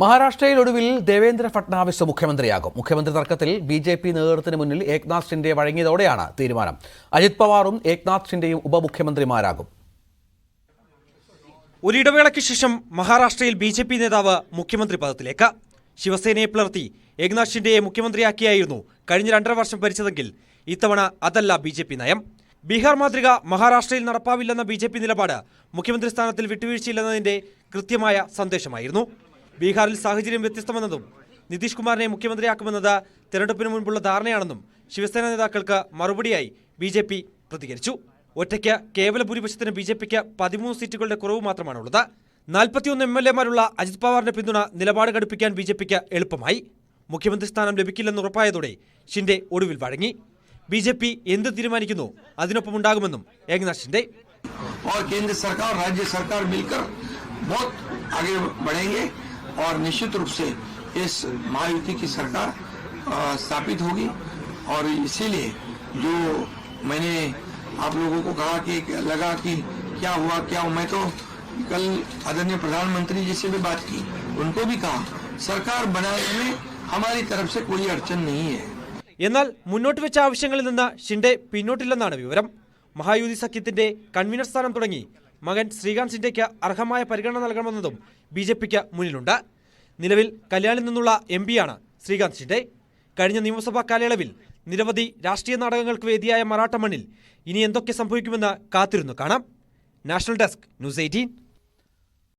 മഹാരാഷ്ട്രയിൽ ഒടുവിൽ ദേവേന്ദ്ര ഫട്നാവിസ് മുഖ്യമന്ത്രിയാകും. മുഖ്യമന്ത്രി തർക്കത്തിൽ ബി.ജെ.പി നേതൃത്വത്തിന് മുന്നിൽ ഏക്നാഥ് ഷിൻഡെ വഴങ്ങിയതോടെയാണ് തീരുമാനം. അജിത് പവാറും ഏക്നാഥ് ഷിൻഡെയും ഉപമുഖ്യമന്ത്രിമാരാകും. ഒരിടവേളയ്ക്ക് ശേഷം മഹാരാഷ്ട്രയിൽ ബി.ജെ.പി നേതാവ് മുഖ്യമന്ത്രി പദത്തിലേക്ക്. ശിവസേനയെ പിളർത്തി ഏക്നാഥ് ഷിൻഡെയെ മുഖ്യമന്ത്രിയാക്കിയായിരുന്നു കഴിഞ്ഞ 2.5 വർഷം ഭരിച്ചതെങ്കിൽ ഇത്തവണ അതല്ല ബി.ജെ.പി നയം. ബീഹാർ മാതൃക മഹാരാഷ്ട്രയിൽ നടപ്പാവില്ലെന്ന ബി.ജെ.പി നിലപാട് മുഖ്യമന്ത്രി സ്ഥാനത്തിൽ വിട്ടുവീഴ്ചയില്ലെന്നതിന്റെ കൃത്യമായ സന്ദേശമായിരുന്നു. ബീഹാറിൽ സാഹചര്യം വ്യത്യസ്തമെന്നതും നിതീഷ് കുമാറിനെ മുഖ്യമന്ത്രിയാക്കുമെന്നത് തെരഞ്ഞെടുപ്പിന് മുൻപുള്ള ധാരണയാണെന്നും ശിവസേന നേതാക്കൾക്ക് മറുപടിയായി ബി.ജെ.പി പ്രതികരിച്ചു. ഒറ്റയ്ക്ക് കേവല ഭൂരിപക്ഷത്തിന് ബി.ജെ.പിക്ക് 13 സീറ്റുകളുടെ കുറവ് മാത്രമാണുള്ളത്. 41 MLA-മാരുള്ള അജിത് പവാറിന്റെ പിന്തുണ നിലപാട് ഘടിപ്പിക്കാൻ ബി.ജെ.പിക്ക് എളുപ്പമായി. മുഖ്യമന്ത്രി സ്ഥാനം ലഭിക്കില്ലെന്ന് ഉറപ്പായതോടെ ഷിൻഡെ ഒടുവിൽ വഴങ്ങി. ബി.ജെ.പി എന്ത് തീരുമാനിക്കുന്നു അതിനൊപ്പമുണ്ടാകുമെന്നും ഏക്നാഥ് ഷിൻഡെ. केंद्र सरकार और राज्य सरकार मिलकर बहुत आगे बढ़ेंगे और निश्चित रूप से इस महायुति की सरकार स्थापित होगी। और इसीलिए जो मैंने आप लोगों को कहा कि लगा कि क्या हुआ, मैं तो कल आदरणीय प्रधानमंत्री जी से भी बात की, उनको भी कहा सरकार बनाने में हमारी तरफ से कोई अड़चन नहीं है. എന്നാൽ മുന്നോട്ട് വെച്ച ആവശ്യങ്ങളിൽ നിന്ന് ഷിൻഡെ പിന്നോട്ടില്ലെന്നാണ് വിവരം. മഹായുതി സഖ്യത്തിന്റെ കൺവീനർ സ്ഥാനം തുടങ്ങി മകൻ ശ്രീകാന്ത് ഷിൻഡെയ്ക്ക് അർഹമായ പരിഗണന നൽകണമെന്നതും ബി.ജെ.പിക്ക് മുന്നിലുണ്ട്. നിലവിൽ കല്യാണിൽ നിന്നുള്ള എം.പിയാണ് ശ്രീകാന്ത് ഷിൻഡെ. കഴിഞ്ഞ നിയമസഭാ കാലയളവിൽ നിരവധി രാഷ്ട്രീയ നാടകങ്ങൾക്ക് വേദിയായ മറാഠ മണ്ണിൽ ഇനി എന്തൊക്കെ സംഭവിക്കുമെന്ന് കാത്തിരുന്നു കാണാം. National desk, news 18.